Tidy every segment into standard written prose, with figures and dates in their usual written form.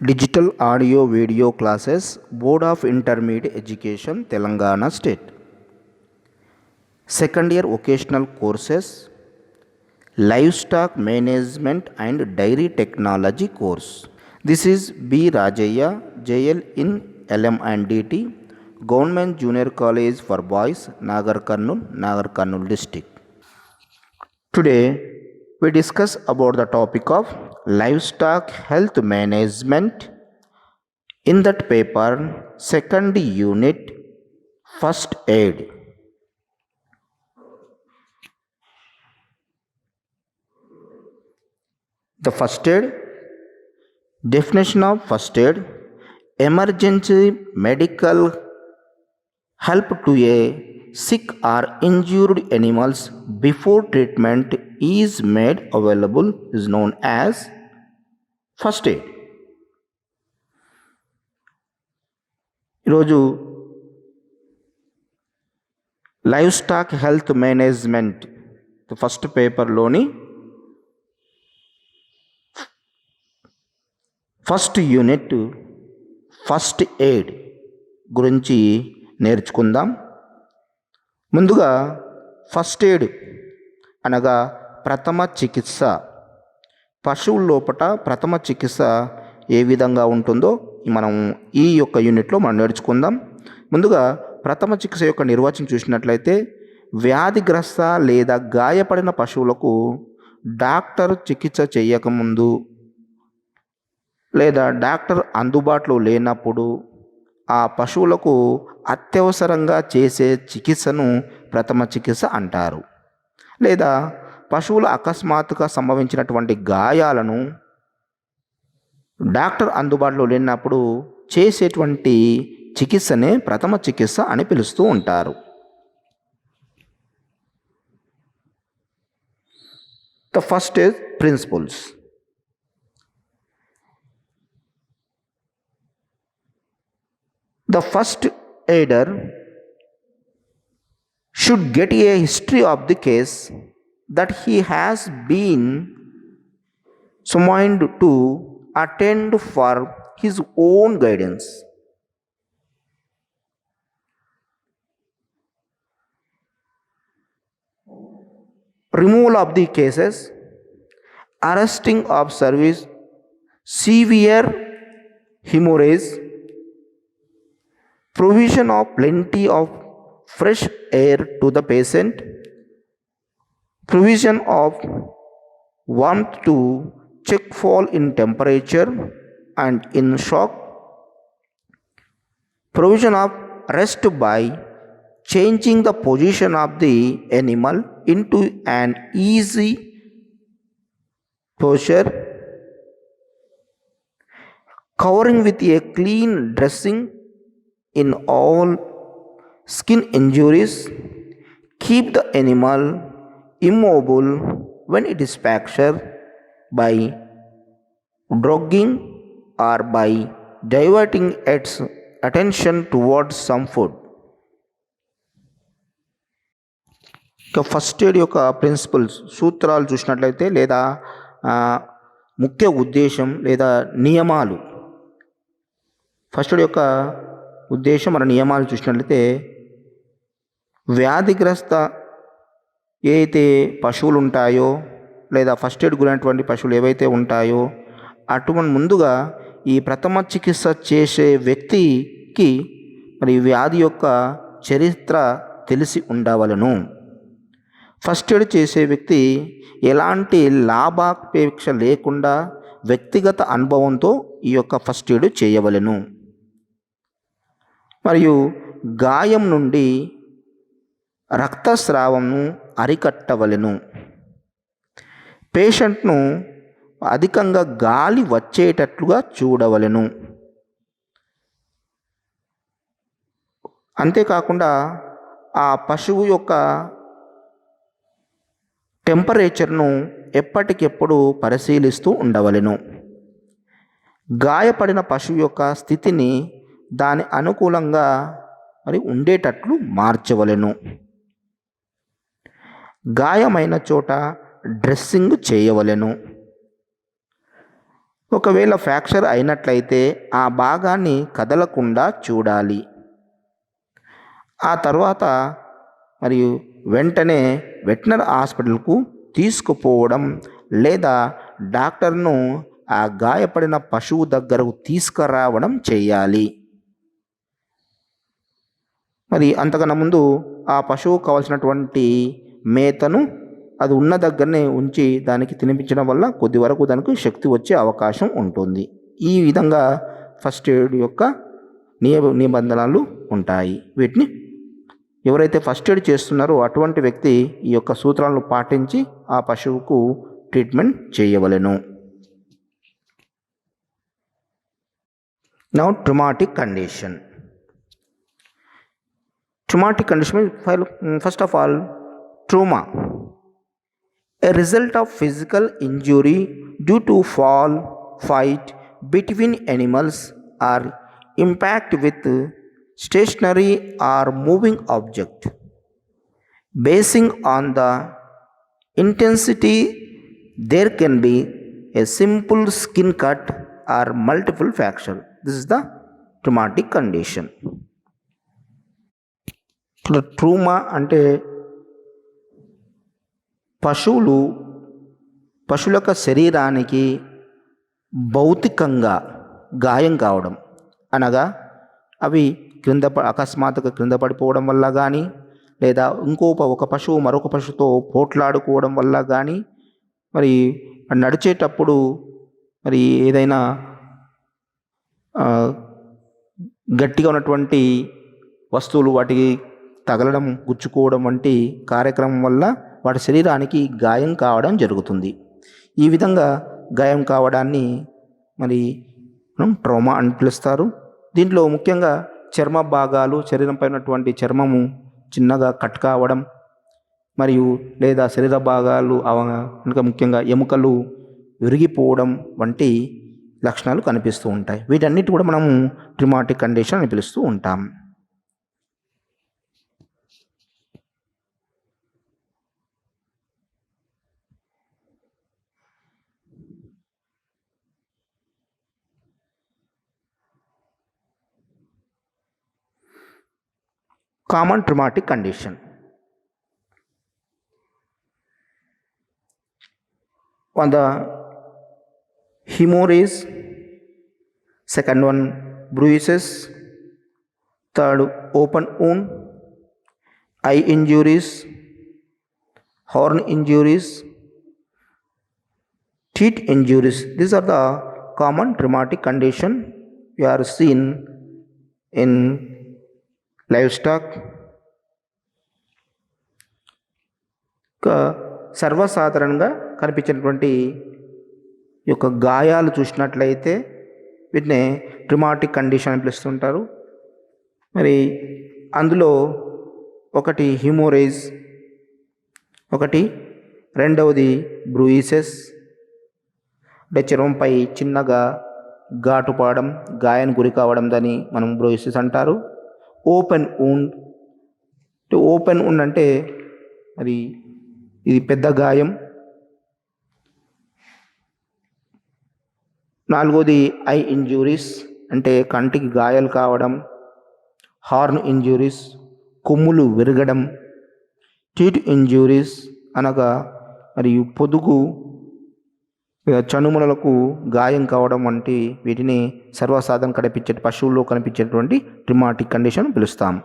Digital Audio Video Classes, Board of Intermediate Education, Telangana State. Second year vocational courses, Livestock Management and Dairy Technology course. This is B. Rajaya, JL in LM&DT, Government Junior College for Boys, Nagar Karnool district. Today, we discuss about the topic of livestock health management. In that paper, second unit, first aid. The first aid, definition of first aid, emergency medical help to a sick or injured animals before treatment is made available is known as first aid. ఈరోజు livestock health management first పేపర్లోని first unit first aid గురించి నేర్చుకుందాం. ముందుగా first aid అనగా ప్రథమ చికిత్స. పశువుల లోపల ప్రథమ చికిత్స ఏ విధంగా ఉంటుందో మనం ఈ యొక్క యూనిట్లో మనం నేర్చుకుందాం. ముందుగా ప్రథమ చికిత్స యొక్క నిర్వచనం చూసినట్లయితే, వ్యాధిగ్రస్త లేదా గాయపడిన పశువులకు డాక్టర్ చికిత్స చేయకముందు లేదా డాక్టర్ అందుబాటులో లేనప్పుడు ఆ పశువులకు అత్యవసరంగా చేసే చికిత్సను ప్రథమ చికిత్స అంటారు. లేదా పశువుల అకస్మాత్తుగా సంభవించినటువంటి గాయాలను డాక్టర్ అందుబాటులో లేనప్పుడు చేసేటువంటి చికిత్సనే ప్రథమ చికిత్స అని పిలుస్తూ ఉంటారు. The first is principles. The first aider should get a history of the case that he has been summoned to attend for his own guidance. Removal of the cases, arresting of service, severe hemorrhage, provision of plenty of fresh air to the patient, provision of warmth to check fall in temperature and in shock, provision of rest by changing the position of the animal into an easy posture, covering with a clean dressing in all skin injuries, keep the animal immobile when it is fractured by drugging or by diverting its attention towards some food. First aid యొక్క principles సూత్రాలు చూసినట్లయితే లేదా ముఖ్య ఉద్దేశం లేదా నియమాలు, first aid యొక్క ఉద్దేశం మన నియమాలు చూసినట్లయితే, వ్యాధిగ్రస్త ఏదైతే పశువులు ఉంటాయో లేదా ఫస్ట్ ఎయిడ్ గురైనటువంటి పశువులు ఏవైతే ఉంటాయో అటువంటి ముందుగా ఈ ప్రథమ చికిత్స చేసే వ్యక్తికి మరి వ్యాధి యొక్క చరిత్ర తెలిసి ఉండవలను. ఫస్ట్ ఎయిడ్ చేసే వ్యక్తి ఎలాంటి లాభాపేక్ష లేకుండా వ్యక్తిగత అనుభవంతో ఈ యొక్క ఫస్ట్ ఎయిడ్ చేయవలెను. మరియు గాయం నుండి రక్తస్రావంను అరికట్టవలెను. పేషెంట్ను అధికంగా గాలి వచ్చేటట్లుగా చూడవలెను. అంతేకాకుండా ఆ పశువు యొక్క టెంపరేచర్ను ఎప్పటికెప్పుడు పరిశీలిస్తూ ఉండవలెను. గాయపడిన పశువు యొక్క స్థితిని దాని అనుకూలంగా మరి ఉండేటట్లు మార్చవలెను. గాయమైన చోట డ్రెస్సింగ్ చేయవలెను. ఒకవేళ ఫ్రాక్చర్ అయినట్లయితే ఆ భాగాన్ని కదలకుండా చూడాలి. ఆ తర్వాత మరియు వెంటనే వెటనరీ హాస్పిటల్కు తీసుకుపోవడం లేదా డాక్టర్ను ఆ గాయపడిన పశువు దగ్గరకు తీసుకురావడం చేయాలి. మరి అంతకన్నా ముందు ఆ పశువుకు కావాల్సినటువంటి మేతను అది ఉన్న దగ్గరనే ఉంచి దానికి తినిపించడం వల్ల కొద్ది వరకు దానికి శక్తి వచ్చే అవకాశం ఉంటుంది. ఈ విధంగా ఫస్ట్ ఎయిడ్ యొక్క నిబంధనలు ఉంటాయి. వీటిని ఎవరైతే ఫస్ట్ ఎయిడ్ చేస్తున్నారో అటువంటి వ్యక్తి ఈ యొక్క సూత్రాలను పాటించి ఆ పశువుకు ట్రీట్మెంట్ చేయవలెను. Now traumatic condition. Traumatic condition means first of all trauma, a result of physical injury due to fall, fight between animals or impact with stationary or moving object. Basing on the intensity, there can be a simple skin cut or multiple fracture. This is the traumatic condition. ట్రూమా అంటే పశువుల యొక్క శరీరానికి భౌతికంగా గాయం కావడం, అనగా అవి అకస్మాత్తుగా క్రింద పడిపోవడం వల్ల కానీ, లేదా ఒక పశువు మరొక పశువుతో పోట్లాడుకోవడం వల్ల కానీ, మరి నడిచేటప్పుడు మరి ఏదైనా గట్టిగా ఉన్నటువంటి వస్తువులు వాటికి తగలడం, గుచ్చుకోవడం వంటి కార్యక్రమం వల్ల వాటి శరీరానికి గాయం కావడం జరుగుతుంది. ఈ విధంగా గాయం కావడాన్ని మరి ట్రామా అని పిలుస్తారు. దీంట్లో ముఖ్యంగా చర్మ భాగాలు, శరీరంపై ఉన్నటువంటి చర్మము చిన్నగా కట్ కావడం మరియు లేదా శరీర భాగాలు ఇంకా ముఖ్యంగా ఎముకలు విరిగిపోవడం వంటి లక్షణాలు కనిపిస్తూ ఉంటాయి. వీటన్నిటి కూడా మనము ట్రామాటిక్ కండిషన్ అని పిలుస్తూ ఉంటాం. Common traumatic condition. On the hemorrhage, second one bruises, third open wound, eye injuries, horn injuries, teeth injuries. These are the common traumatic condition we are seen in livestock. సర్వసాధారణంగా కనిపించినటువంటి యొక్క గాయాలు చూసినట్లయితే వీటిని traumatic condition అని పిలుస్తుంటారు. మరి అందులో ఒకటి హెమోరేజ్, రెండవది బ్రూయిసెస్ అంటే చర్మంపై చిన్నగా ఘాటు పడడం, గాయానికి గురి కావడం, దాన్ని మనం బ్రూయిసెస్ అంటారు. ఓపెన్ వుండ్ అంటే మరి ఇది పెద్ద గాయం. నాలుగోది ఐ ఇంజురీస్ అంటే కంటికి గాయాలు కావడం. హార్న్ ఇంజురీస్ కొమ్ములు విరగడం. టీత్ ఇంజురీస్ అనగా మరియు పొదుగు చనుమలకు గాయం కావడం వంటి వీటిని సర్వసాధారణ పశువుల్లో కనిపించేటువంటి ట్రామాటిక్ కండిషన్ పిలుస్తాం.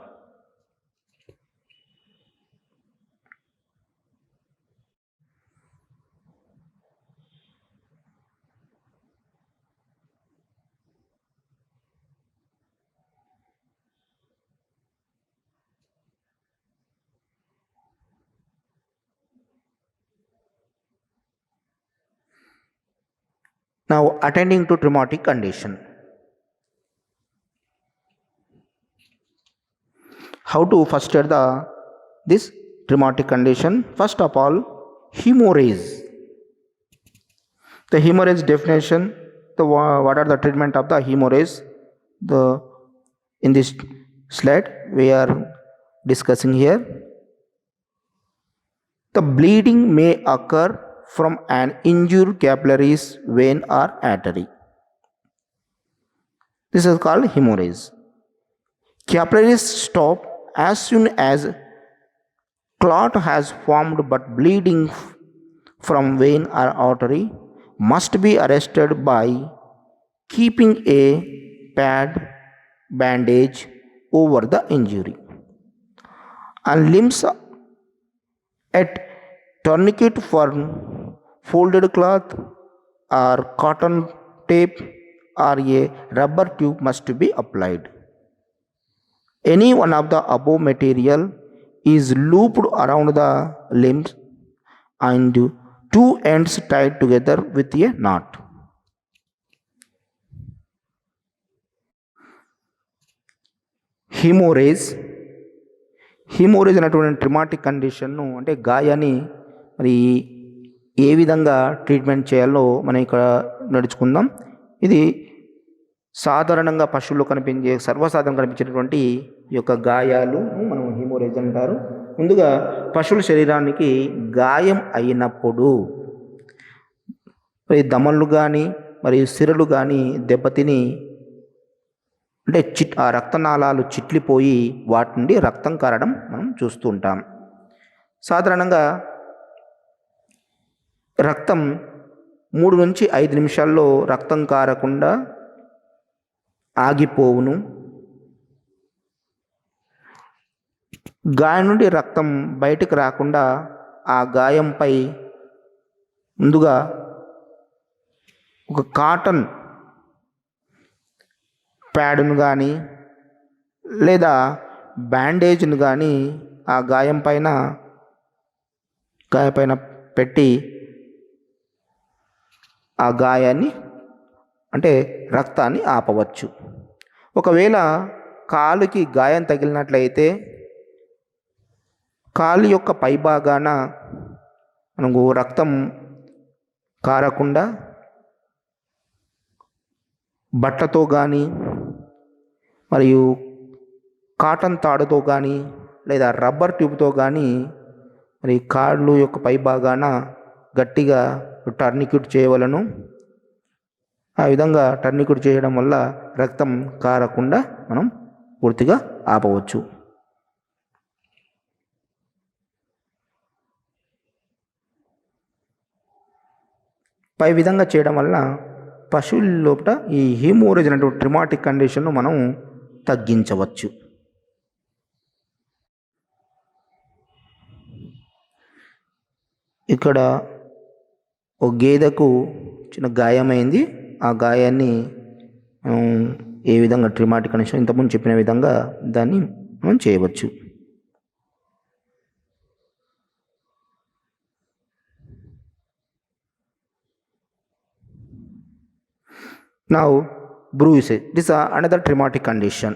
Now attending to traumatic condition. How to first aid this traumatic condition? First of all, hemorrhage. The hemorrhage definition, what are the treatment of the hemorrhage? In this slide we are discussing here. The bleeding may occur from an injured capillaries, vein or artery. This is called hemorrhage. Capillaries stop as soon as clot has formed, but bleeding from vein or artery must be arrested by keeping a bandage over the injury. And limbs at tourniquet for folded cloth or cotton tape or a rubber tube must be applied. Any one of the above material is looped around the limbs and two ends tied together with a knot. హీమోరేజ్ అనేటువంటి ట్రిమాటిక్ కండిషన్ను అంటే గాయాన్ని మరి ఏ విధంగా treatment చేయాలో మనం ఇక్కడ నడుచుకుందాం. ఇది సాధారణంగా పశువుల్లో సర్వసాధారణంగా కనిపించేటటువంటి ఈ యొక్క గాయాలు మనం హీమోరేజ్ అంటారు. ముందుగా పశువుల శరీరానికి గాయం అయినప్పుడు మరి దమన్లు కానీ మరియు సిరలు కానీ దెబ్బతిని అంటే ఆ రక్తనాళాలు చిట్లిపోయి వాటి నుండి రక్తం కారడం మనం చూస్తూ ఉంటాం. సాధారణంగా రక్తం 3 నుంచి 5 నిమిషాల్లో రక్తం కారకుండా ఆగిపోవును. గాయం నుండి రక్తం బయటకు రాకుండా ఆ గాయంపై ముందుగా ఒక కాటన్ ప్యాడ్ను కానీ లేదా బ్యాండేజ్ను కానీ ఆ గాయం పైన పెట్టి ఆ గాయాన్ని అంటే రక్తాన్ని ఆపవచ్చు. ఒకవేళ కాలుకి గాయం తగిలినట్లయితే కాలు యొక్క పైభాగాన మనకు రక్తం కారకుండా బట్టతో కానీ మరియు కాటన్ తాడుతో కానీ లేదా రబ్బర్ ట్యూబ్తో కానీ మరి కాళ్ళు యొక్క పైభాగాన గట్టిగా టర్నిక్యూట్ చేయవలను. ఆ విధంగా టర్నిక్యూట్ చేయడం వల్ల రక్తం కారకుండా మనం పూర్తిగా ఆపవచ్చు. పై విధంగా చేయడం వల్ల పశువుల లోపల ఈ హీమోరేజ్ అనేటువంటి ట్రిమాటిక్ కండిషన్ను మనం తగ్గించవచ్చు. ఇక్కడ ఒక గేదెకు చిన్న గాయమైంది. ఆ గాయాన్ని మనం ఏ విధంగా ట్రిమాటిక్ కండిషన్ ఇంతకుముందు చెప్పిన విధంగా దాన్ని మనం చేయవచ్చు. Now, bruises. This is another traumatic condition.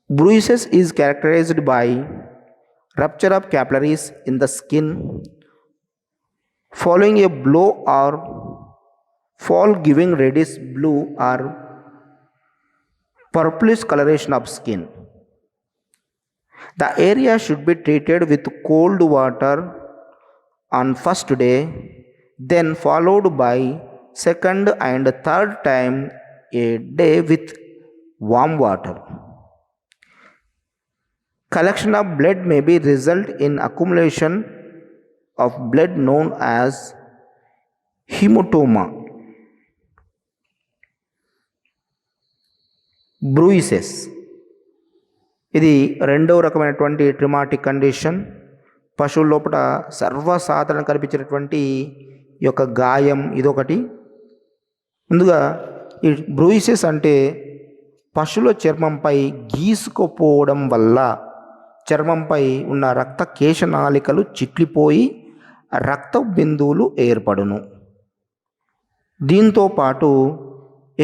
Bruises is characterized by rupture of capillaries in the skin following a blow or fall, giving reddish blue or purplish coloration of skin. The area should be treated with cold water on first day, then followed by second and third time a day with warm water. Collection of blood may be result in accumulation of blood known as hematoma. Bruises ఇది రెండవ రకమైనటువంటి ట్రిమాటిక్ condition. పశువుల లోపల సర్వసాధారణ కనిపించేటటువంటి ఈ యొక్క గాయం ఇదొకటి. ముందుగా ఈ బ్రూయిసెస్ అంటే పశువుల చర్మంపై గీసుకుపోవడం వల్ల చర్మంపై ఉన్న రక్త కేశనాళికలు చిట్లిపోయి రక్త బిందువులు ఏర్పడును. దీంతో పాటు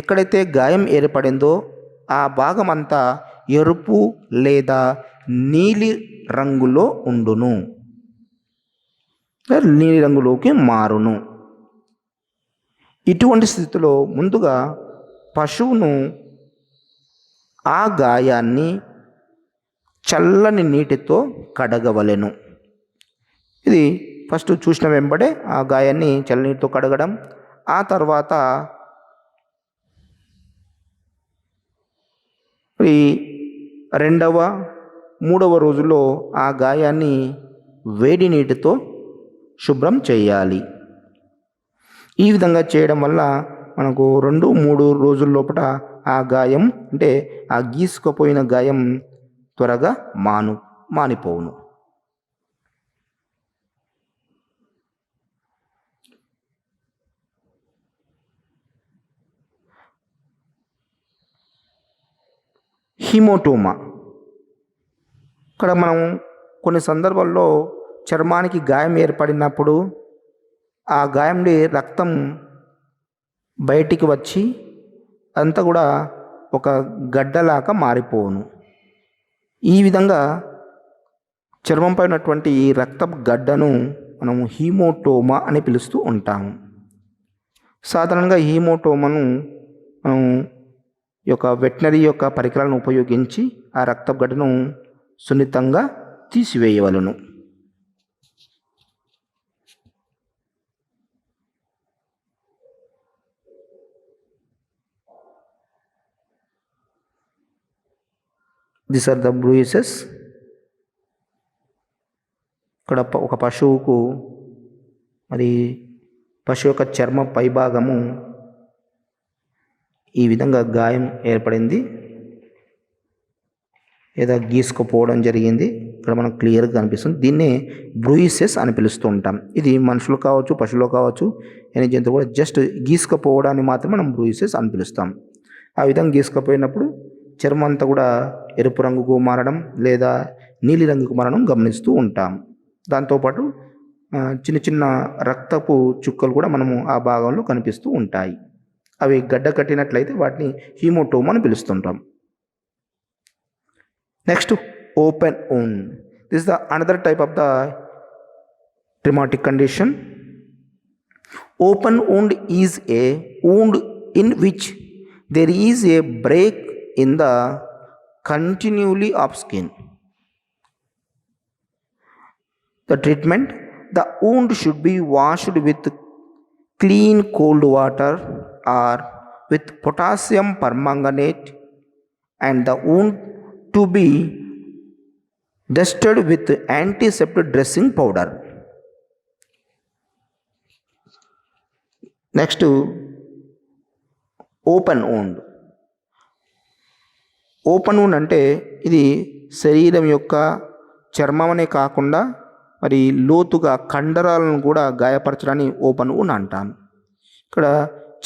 ఎక్కడైతే గాయం ఏర్పడిందో ఆ భాగం అంతా ఎరుపు లేదా నీలి రంగులో ఉండును, నీలి రంగులోకి మారును. ఇటువంటి స్థితిలో ముందుగా పశువును ఆ గాయాన్ని చల్లని నీటితో కడగవలెను. ఇది ఫస్ట్ చూసిన వెంబడే ఆ గాయాన్ని చల్లని నీటితో కడగడం, ఆ తర్వాత మరి రెండవ మూడవ రోజుల్లో ఆ గాయాన్ని వేడి నీటితో శుభ్రం చేయాలి. ఈ విధంగా చేయడం వల్ల మనకు 2-3 రోజుల లోపల ఆ గాయం అంటే ఆ గీసుకుపోయిన గాయం త్వరగా మానిపోవును. హీమోటోమా. ఇక్కడ మనం కొన్ని సందర్భాల్లో చర్మానికి గాయం ఏర్పడినప్పుడు ఆ గాయం నుండి రక్తం బయటికి వచ్చి అంతా కూడా ఒక గడ్డలాగా మారిపోవును. ఈ విధంగా చర్మంపై ఉన్నటువంటి ఈ రక్తపు గడ్డను మనము హీమోటోమా అని పిలుస్తూ ఉంటాము. సాధారణంగా హీమోటోమాను మనం ఈ యొక్క వెటనరీ యొక్క పరికరాలను ఉపయోగించి ఆ రక్తపు గడ్డను సున్నితంగా తీసివేయవలను. This are the bruises. ఇక్కడ ఒక పశువుకు మరి పశువు యొక్క చర్మ పైభాగము ఈ విధంగా గాయం ఏర్పడింది లేదా గీసుకుపోవడం జరిగింది. ఇక్కడ మనకు క్లియర్గా కనిపిస్తుంది. దీన్నే బ్రూయిసెస్ అని పిలుస్తూ ఉంటాం. ఇది మనుషులు కావచ్చు, పశువులు కావచ్చు, ఎన్ని జంతువు కూడా జస్ట్ గీసుకుపోవడాన్ని మాత్రం మనం బ్రూయిసెస్ అని పిలుస్తాం. ఆ విధంగా గీసుకుపోయినప్పుడు చర్మం అంతా కూడా ఎరుపు రంగుకు మారడం లేదా నీలి రంగుకు మారడం గమనిస్తూ ఉంటాం. దాంతోపాటు చిన్న చిన్న రక్తపు చుక్కలు కూడా మనము ఆ భాగంలో కనిపిస్తూ ఉంటాయి. అవి గడ్డ కట్టినట్లయితే వాటిని హీమోటోమా అని పిలుస్తుంటాం. Next open wound. This is the another type of the traumatic condition. Open wound is a wound in which there is a break in the continuity of skin. The treatment: the wound should be washed with clean cold water or with potassium permanganate, and the wound to be dusted with antiseptic dressing powder. Next, open wound. Open wound అంటే ఇది శరీరం యొక్క చర్మమనే కాకుండా మరి లోతుగా కండరాలను కూడా గాయపరచడాన్ని open wound అంటాం. ఇక్కడ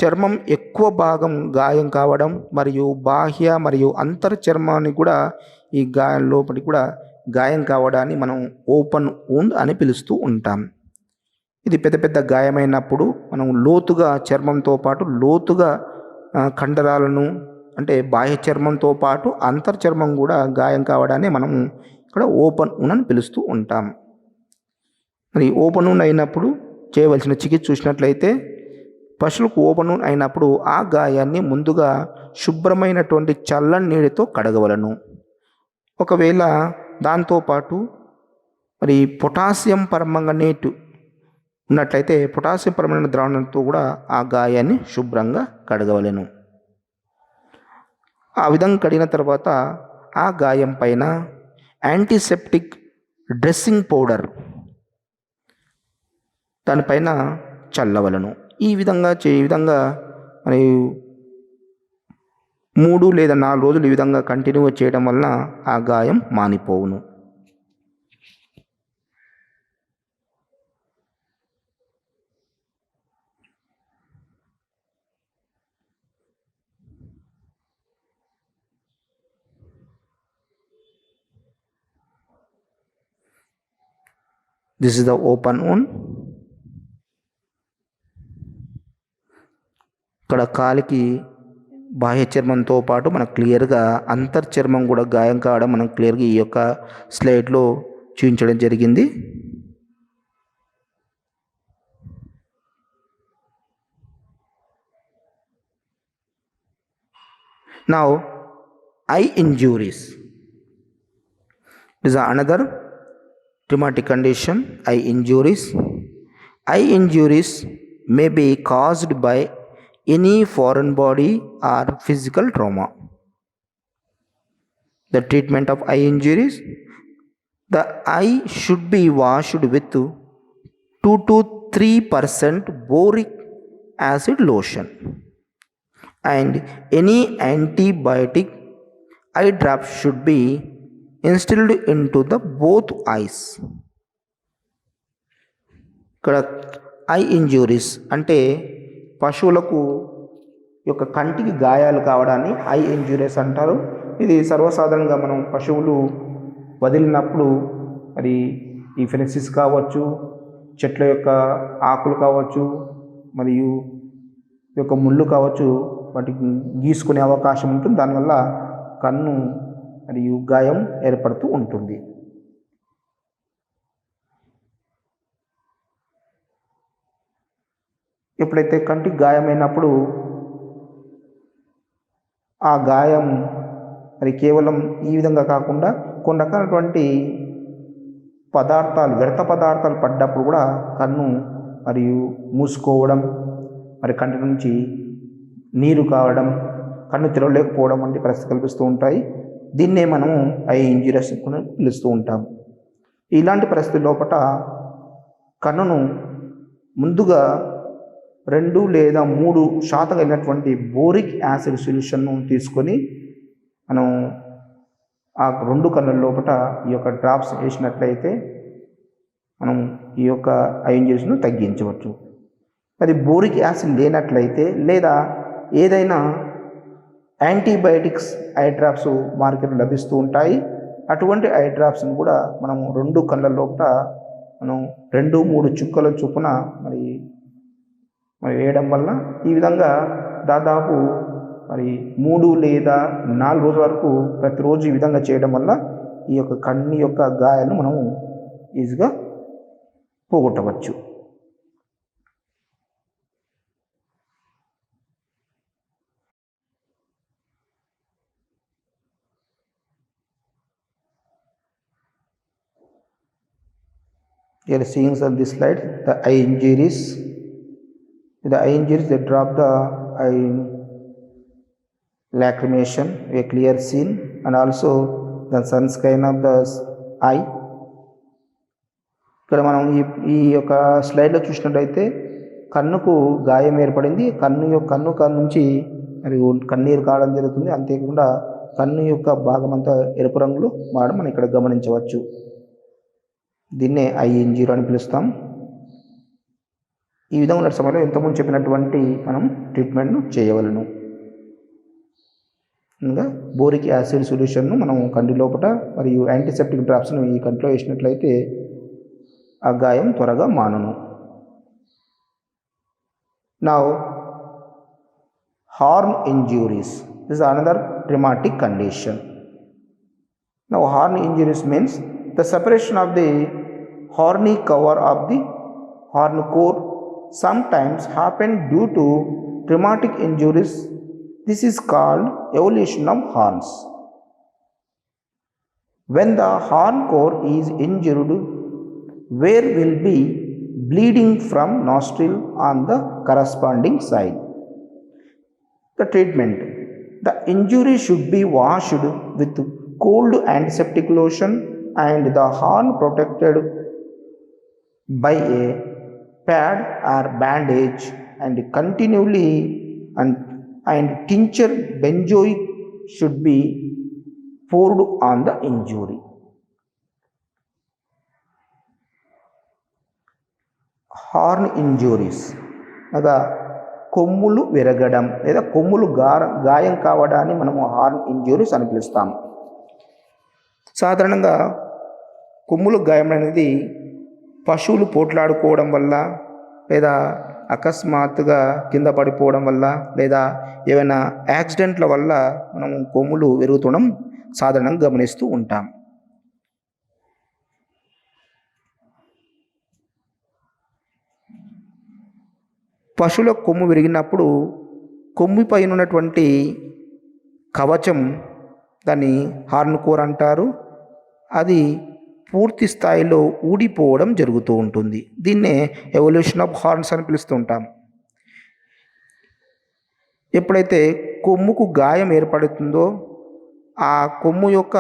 చర్మం ఎక్కువ భాగం గాయం కావడం మరియు బాహ్య మరియు అంతర్ చర్మాన్ని కూడా ఈ గాయం లోపలి కూడా గాయం కావడాన్ని మనం ఓపెన్ వూండ్ అని పిలుస్తూ ఉంటాం. ఇది పెద్ద పెద్ద గాయమైనప్పుడు మనం లోతుగా చర్మంతో పాటు లోతుగా కండరాలను అంటే బాహ్య చర్మంతో పాటు అంతర్ చర్మం కూడా గాయం కావడాన్ని మనం ఇక్కడ ఓపెన్ వూండ్ అని పిలుస్తూ ఉంటాం. మరి ఓపెన్ వూండ్ అయినప్పుడు చేయవలసిన చికిత్స చూసినట్లయితే పశువులకు ఓపెన్ వూండ్ అయినప్పుడు ఆ గాయాన్ని ముందుగా శుభ్రమైనటువంటి చల్లని నీటితో కడగవలను. ఒకవేళ దాంతోపాటు మరి పొటాషియం పర్మాంగనేట్ ఉన్నట్లయితే పొటాషియం పర్మాంగనేట్ ద్రావణంతో కూడా ఆ గాయాన్ని శుభ్రంగా కడగవలెను. ఆ విధంగా కడిగిన తర్వాత ఆ గాయం పైన యాంటీసెప్టిక్ డ్రెస్సింగ్ పౌడర్ దానిపైన చల్లవలను. ఈ విధంగా మరి 3 లేదా 4 రోజులు ఈ విధంగా కంటిన్యూగా చేయడం వలన ఆ గాయం మానిపోవును. This is the open wound. ఇక్కడ కాలికి బాహ్య చర్మంతో పాటు మనకు క్లియర్గా అంతర్ చర్మం కూడా గాయం కావడం మనం క్లియర్గా ఈ యొక్క స్లైడ్లో చూపించడం జరిగింది. Now, eye injuries. This is another traumatic condition, eye injuries. Eye injuries may be caused by any foreign body or physical trauma. The treatment of eye injuries, the eye should be washed with 2 to 3% boric acid lotion, and any antibiotic eye drop should be instilled into the both eyes. ఇక్కడ I injuries అంటే పశువులకు యొక్క కంటికి గాయాలు కావడాన్ని I injuries అంటారు. ఇది సర్వసాధారణంగా మనం పశువులు వదిలినప్పుడు మరి ఈ ఫెనసిస్ కావచ్చు, చెట్ల యొక్క ఆకులు కావచ్చు, మరియు ఈ యొక్క ముళ్ళు కావచ్చు, వాటికి గీసుకునే అవకాశం ఉంటుంది. దానివల్ల కన్ను మరియు గాయం ఏర్పడుతూ ఉంటుంది. ఎప్పుడైతే కంటికి గాయమైనప్పుడు ఆ గాయం మరి కేవలం ఈ విధంగా కాకుండా కొన్ని రకాలైనటువంటి పదార్థాలు, వ్యర్థ పదార్థాలు పడ్డప్పుడు కూడా కన్ను మరియు మూసుకోవడం, మరి కంటి నుంచి నీరు కావడం, కన్ను తెరవలేకపోవడం వంటి పరిస్థితి కల్పిస్తూ ఉంటాయి. దీన్నే మనము ఐ ఇంజ్యూరీస్ అని పిలుస్తూ ఉంటాం. ఇలాంటి పరిస్థితి లోపల కన్నును ముందుగా 2 లేదా 3% అయినటువంటి బోరిక్ యాసిడ్ సొల్యూషన్ను తీసుకొని మనం ఆ 2 కన్నుల లోపల ఈ యొక్క డ్రాప్స్ వేసినట్లయితే మనం ఈ యొక్క ఐ ఇంజ్యూరీస్ను తగ్గించవచ్చు. అది బోరిక్ యాసిడ్ లేనట్లయితే లేదా ఏదైనా యాంటీబయాటిక్స్ ఐ డ్రాప్స్ మార్కెట్లో లభిస్తూ ఉంటాయి. అటువంటి ఐ డ్రాప్స్ని కూడా మనము 2 కళ్ళ లోపల మనం 2-3 చుక్కల చొప్పున మరి వేయడం వల్ల ఈ విధంగా దాదాపు మరి 3 లేదా 4 రోజుల వరకు ప్రతిరోజు ఈ విధంగా చేయడం వల్ల ఈ యొక్క కన్ను యొక్క గాయాలను మనము ఈజీగా పోగొట్టవచ్చు. You are seeing on this slide the eye injuries. The eye injuries, they drop the eye lacrimation, a clear scene, and also the sunscreen of the eye. ఇక్కడ మనం ఈ యొక్క స్లైడ్లో చూసినట్టయితే కన్నుకు గాయం ఏర్పడింది. కన్ను నుంచి మరి కన్నీరు కావడం జరుగుతుంది. అంతేకాకుండా కన్ను యొక్క భాగం అంతా ఎరుపు రంగులో మారడం మనం ఇక్కడ గమనించవచ్చు. దీన్నే ఐ ఇంజ్యూరీ అని పిలుస్తాం. ఈ విధంగా ఉన్న సమయంలో ఇంతకుముందు చెప్పినటువంటి మనం ట్రీట్మెంట్ను చేయవలను. ఇంకా బోరిక్ యాసిడ్ సొల్యూషన్ను మనం కంటి లోపల మరియు యాంటీసెప్టిక్ డ్రాప్స్ను ఈ కంటిలో వేసినట్లయితే ఆ గాయం త్వరగా మానును. Now horn injuries is another traumatic condition. Now horn injuries means the separation of the horny cover of the horn core sometimes happen due to traumatic injuries. This is called evolution of horns. When the horn core is injured, there will be bleeding from nostril on the corresponding side. The treatment: the injury should be washed with cold antiseptic lotion and the horn protected by a pad or bandage, and continually and tincture benzoic should be poured on the injury. Horn injuries అనగా కొమ్ములు విరగడం లేదా కొమ్ములు గాయం కావడాన్ని మనము horn injuries అని పిలుస్తాం. సాధారణంగా కొమ్ములు గాయం అనేది పశువులు పోట్లాడుకోవడం వల్ల లేదా అకస్మాత్తుగా కింద పడిపోవడం వల్ల లేదా ఏమైనా యాక్సిడెంట్ల వల్ల మనము కొమ్ములు విరుగుతుండడం సాధారణంగా గమనిస్తూ ఉంటాం. పశువుల కొమ్ము విరిగినప్పుడు కొమ్ముపై ఉన్నటువంటి కవచం, దాన్ని హార్న్ కోర్ అంటారు, అది పూర్తి స్థాయిలో ఊడిపోవడం జరుగుతూ ఉంటుంది. దీన్నే ఎవల్యూషన్ ఆఫ్ హార్న్స్ అని పిలుస్తూ ఉంటాం. ఎప్పుడైతే కొమ్ముకు గాయం ఏర్పడుతుందో ఆ కొమ్ము యొక్క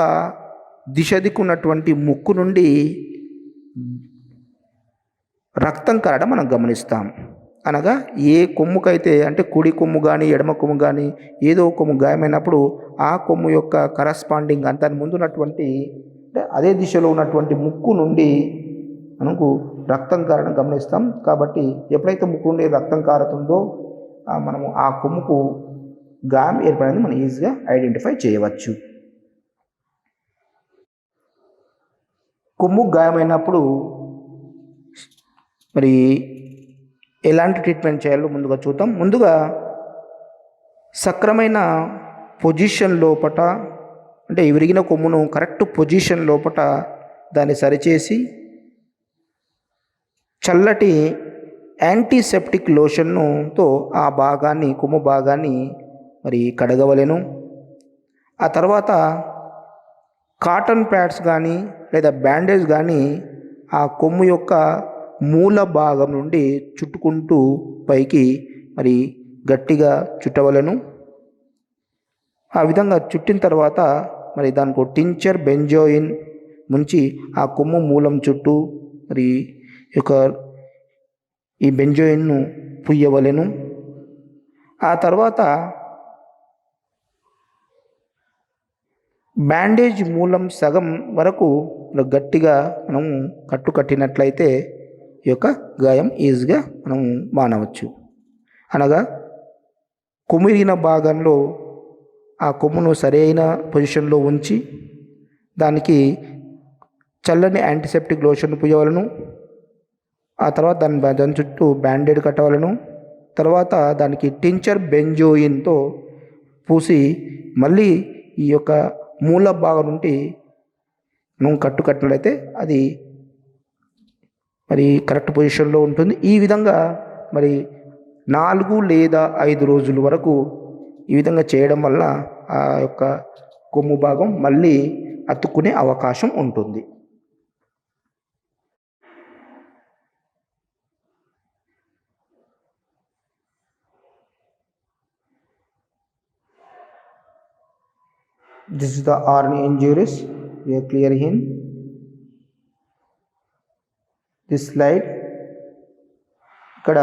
దిశ దిక్కున్నటువంటి ముక్కు నుండి రక్తం కారడం మనం గమనిస్తాం. అనగా ఏ కొమ్ముకైతే అంటే కుడి కొమ్ము కానీ ఎడమ కొమ్ము కానీ ఏదో కొమ్ము గాయమైనప్పుడు ఆ కొమ్ము యొక్క కరస్పాండింగ్ దాని ముందు ఉన్నటువంటి అంటే అదే దిశలో ఉన్నటువంటి ముక్కు నుండి మనకు రక్తం కారడం గమనిస్తాం. కాబట్టి ఎప్పుడైతే ముక్కు నుండి రక్తం కారుతుందో మనము ఆ కొమ్ముకు గాయం ఏర్పడింది మనం ఈజీగా ఐడెంటిఫై చేయవచ్చు. కొమ్ము గాయమైనప్పుడు మరి ఎలాంటి ట్రీట్మెంట్ చేయాలో ముందుగా చూద్దాం. ముందుగా సక్రమైన పొజిషన్ లోపట అంటే విరిగిన కొమ్మును కరెక్ట్ పొజిషన్ లోపట దాన్ని సరిచేసి చల్లటి యాంటీసెప్టిక్ లోషన్తో ఆ భాగాన్ని కొమ్ము భాగాన్ని మరి కడగవలెను. ఆ తర్వాత కాటన్ ప్యాడ్స్ కానీ లేదా బ్యాండేజ్ కానీ ఆ కొమ్ము యొక్క మూల భాగం నుండి చుట్టుకుంటూ పైకి మరి గట్టిగా చుట్టవలను. ఆ విధంగా చుట్టిన తర్వాత మరి దానికి టించర్ బెంజోయిన్ ముంచి ఆ కొమ్ము మూలం చుట్టూ మరి ఈ బెంజోయిన్ను పుయ్యవలెను. ఆ తర్వాత బ్యాండేజ్ మూలం సగం వరకు గట్టిగా మనం కట్టినట్లయితే ఈ యొక్క గాయం ఈజీగా మనం మానవచ్చు. అనగా కొమ్మిరిగిన భాగంలో ఆ కొమ్మును సరైన పొజిషన్లో ఉంచి దానికి చల్లని యాంటీసెప్టిక్ లోషన్ పూయవలను. ఆ తర్వాత దాని చుట్టూ బ్యాండేడ్ కట్టవలను. తర్వాత దానికి టించర్ బెంజోయిన్తో పూసి మళ్ళీ ఈ యొక్క మూల భాగం నుండి మనం కట్టినట్లయితే అది మరి కరెక్ట్ పొజిషన్లో ఉంటుంది. ఈ విధంగా మరి 4 లేదా 5 రోజుల వరకు ఈ విధంగా చేయడం వల్ల ఆ యొక్క కొమ్ము భాగం మళ్ళీ అతుక్కునే అవకాశం ఉంటుంది. This is the horn injuries. We are clear in this slide. ఇక్కడ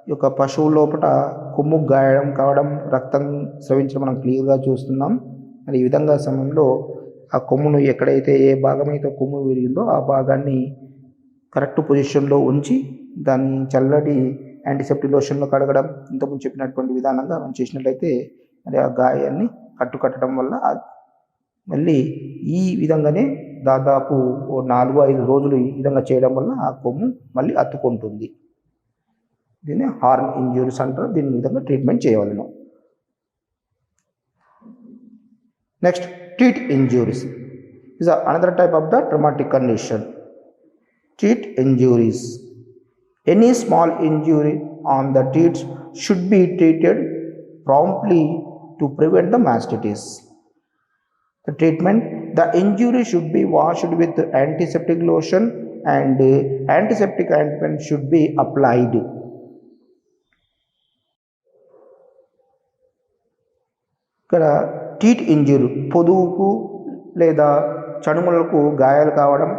ఈ యొక్క పశువు లోపల కొమ్ము గాయడం కావడం రక్తం స్రవించడం మనం క్లియర్గా చూస్తున్నాం. మరి ఈ విధంగా సమయంలో ఆ కొమ్మును ఎక్కడైతే ఏ భాగమైతే కొమ్ము విరిగిందో ఆ భాగాన్ని కరెక్ట్ పొజిషన్లో ఉంచి దాన్ని చల్లటి యాంటీసెప్టిక్ లోషన్లో కడగడం ఇంతకుముందు చెప్పినటువంటి విధానంగా మనం చేసినట్లయితే మరి ఆ గాయాన్ని కట్టడం వల్ల మళ్ళీ ఈ విధంగానే దాదాపు 4-5 రోజులు ఈ విధంగా చేయడం వల్ల ఆ కొమ్ము మళ్ళీ అతుక్కుంటుంది. దీన్ని హార్న్ ఇంజ్యూరీస్ అంటారు. దీని విధంగా ట్రీట్మెంట్ చేయవలను. Next teeth injuries is another type of the traumatic condition. Teeth injuries. Any small injury on the teeth should be treated promptly to prevent the mastitis. The treatment: the injury should be washed with antiseptic lotion and antiseptic ointment should be applied. ఇక్కడ teeth injury పొదువుకు లేదా చనుములకు గాయాలు కావడం.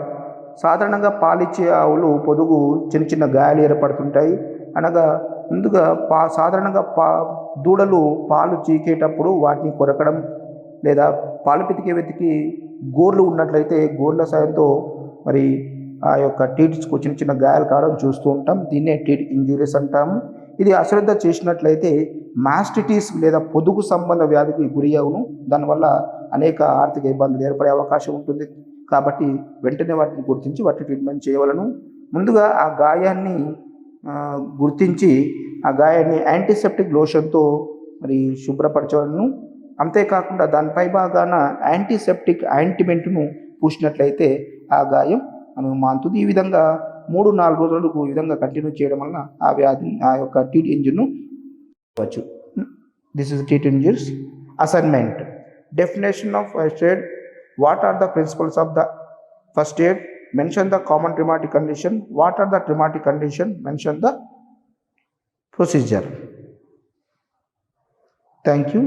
సాధారణంగా పాలిచ్చే ఆవులు పొదుగు చిన్న చిన్న గాయాలు ఏర్పడుతుంటాయి. అనగా ముందుగా సాధారణంగా దూడలు పాలు చీకేటప్పుడు వాటిని కొరకడం లేదా పాలు వెతికి గోర్లు ఉన్నట్లయితే గోర్ల సాయంతో మరి ఆ యొక్క టీత్స్కు చిన్న చిన్న గాయాలు కావడం చూస్తూ ఉంటాం. దీన్నే టీత్ ఇంజ్యూరీస్ అంటాము. ఇది అశ్రద్ధ చేసినట్లయితే మాస్టిటిస్ లేదా పొదుగు సంబంధ వ్యాధికి గురి అవును. దానివల్ల అనేక ఆర్థిక ఇబ్బందులు ఏర్పడే అవకాశం ఉంటుంది. కాబట్టి వెంటనే వాటిని గుర్తించి వాటిని ట్రీట్మెంట్ చేయవలను. ముందుగా ఆ గాయాన్ని గుర్తించి ఆ గాయాన్ని యాంటీసెప్టిక్ లోషన్తో మరి శుభ్రపరచవలను. అంతేకాకుండా దానిపై భాగాన యాంటీసెప్టిక్ ఆయింట్మెంట్ను పూసినట్లయితే ఆ గాయం మనకు మానుతుంది. ఈ విధంగా 3-4 రోజులకు ఈ విధంగా కంటిన్యూ చేయడం వలన ఆ వ్యాధి ఆ యొక్క టీత్ ఇంజ్యూరీను వచ్చు. This is teeth injuries. Assignment: definition of first aid. What are the principles of the first aid? Mention the common traumatic condition. What are the traumatic condition? Mention the procedure. Thank you.